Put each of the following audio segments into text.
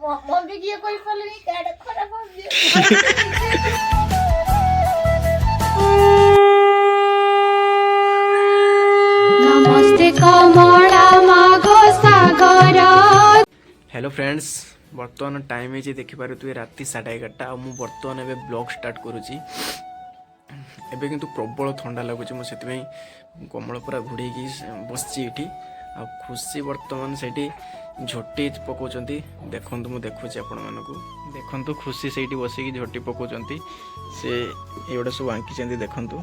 Mummy किए कोई फलनी काड खराब हो गया। नमस्ते कमला मागो सागर। हेलो फ्रेंड्स, बर्तमान टाइम है देखिपारे तु राति 11:30 आ मु बर्तमान एबे ब्लॉग स्टार्ट करूची। एबे किंतु प्रबल ठंडा लगुच मु सेति कमल पूरा घोड़े बसची एठी आ खुशी बर्तमान सेठी झोटी पकाउछंती। देखंतु मु देखुची आपण मानकु देखंतु खुशी सेठी बसिकी झोटी पकाउछंती। से एवडा सब आंकीचंती देखंतु।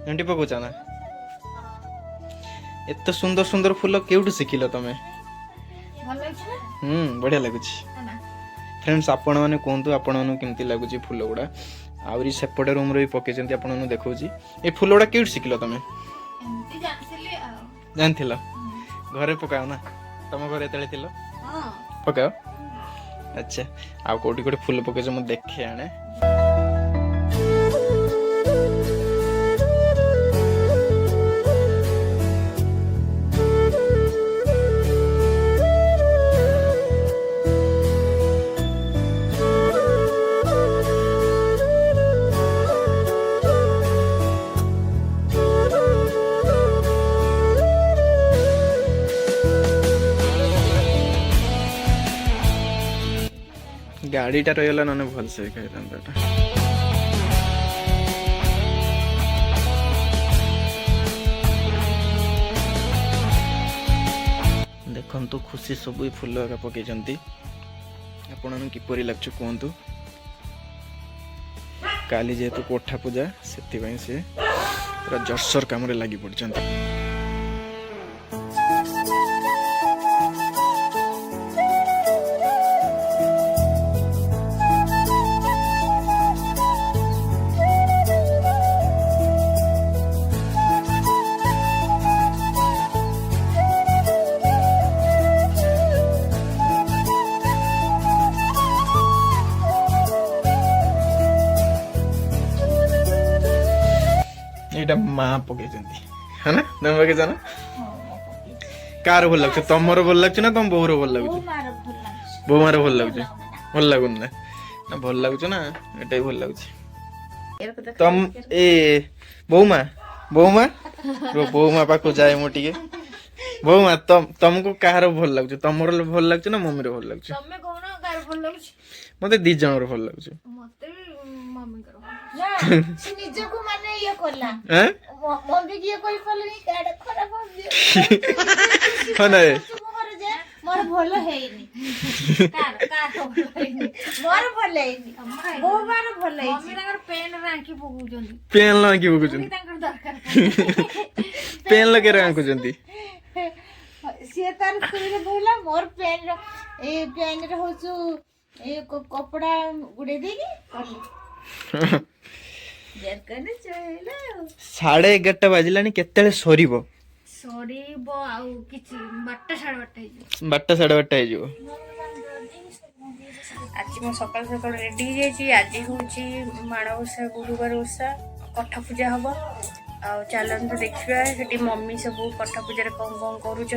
झोटी पकाउछ ना एत सुंदर सुंदर फूल केउठु शिखिल तमे? बढ़िया लगुच। फ्रेंड्स आपण माने कोंतु आपण माने केमती लगुच फूल गुडा आउरी सेपटे रूम रे पकेचंती आपण माने देखौची। ए फूल गुडा केउठु शिखिल तमे? जानथिल घरे पकाओ ना तम घरे तळे थिलो? पकाओ। अच्छा आ कोठी कोठी फूल पकेछ मु देखे आने। गाड़ीटा रहीगला ना भल से देखु तो खुशी सब फूल पकई आपण किपरि लागछ कहतु। काली जेहेतु कोठा पूजा से पूरा जर्सर काम लगी पड़ते। माँ पकई है ना तुम पकई ना कार भल लगे तुमर भल लगे ना तुम बोर भल लगे? बोमार भल लगे भल लगुन ना भल लगुच ना एटा भल लगे तुम ए बोमा बोमा बोमा पाखु जाए मो टिके बोमा तुमको कहार भल लगे? तुमर भल लगे ना मम्मी रे भल लगे? मते दी जन भल लगे। निजे को माने ये करला मम्मी किए कोई फलनी काड खराब हो गया। हने मोर भलो हेइनी कार भलो हेइनी मोर भलो हेइनी बो बार भलो हेइनी मम्मी ताकर पेन रांकी पगुजंती पेन लांकी पगुजंती ताकर दरकार पेन लगे रांकुजंती से तार सुरे बोला मोर पेन ए पेन रे होचु ए कपड़ा गुडे देगी करली 11:30 बाजिलानी केतेले सरीबो? सरीबो आउ किछि 12:30 12:30 आज मैं सकाल सकाल रेडी हो आज हूँ माणवसा गुरुवार ओषा कठ पूजा हम आ चलते देखा से मम्मी सब कठ पूजा कौन कौन करुँच।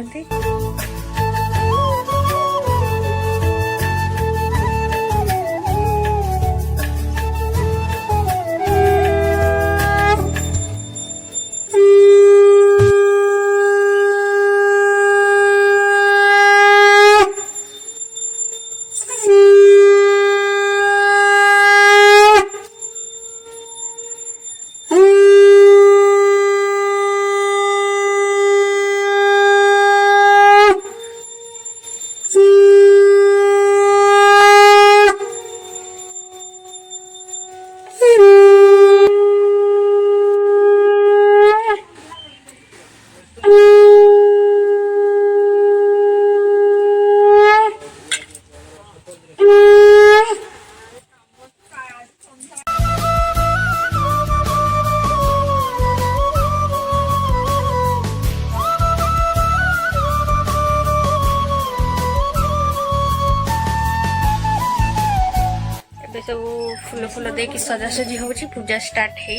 सब फूल फूल देकी सजासजी हो पूजा स्टार्ट है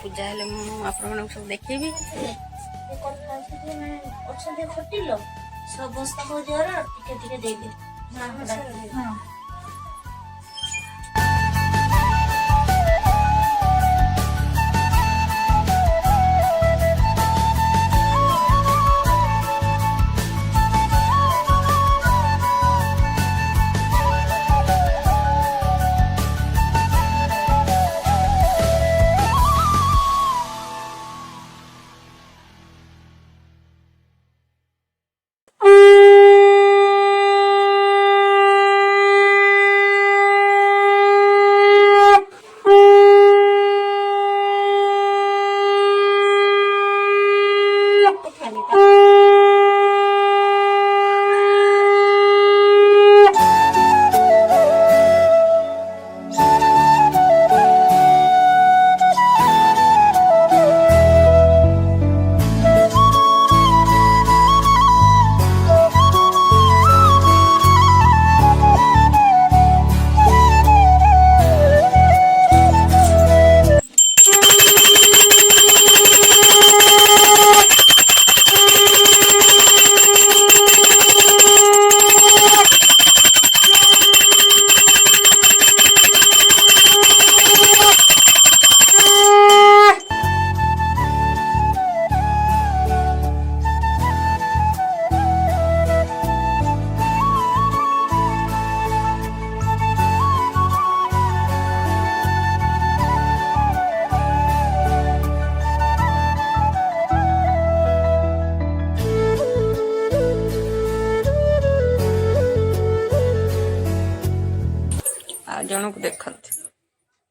पूजा हेले आप सब देखेबी ଅଛନ୍ତି ଫୁଟିଲ ସମସ୍ତଙ୍କ ଦେହର ଟିକେ ଟିକେ ଦେଇଦେ ହଁ ଜଣକୁ ଦେଖନ୍ତି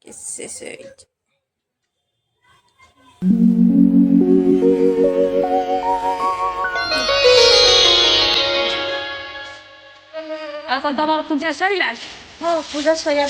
କିସ ସେ ଆଉ କଣ ତମର ପୂଜା ସରିଲା? ହଁ ପୂଜା ସରିଲା।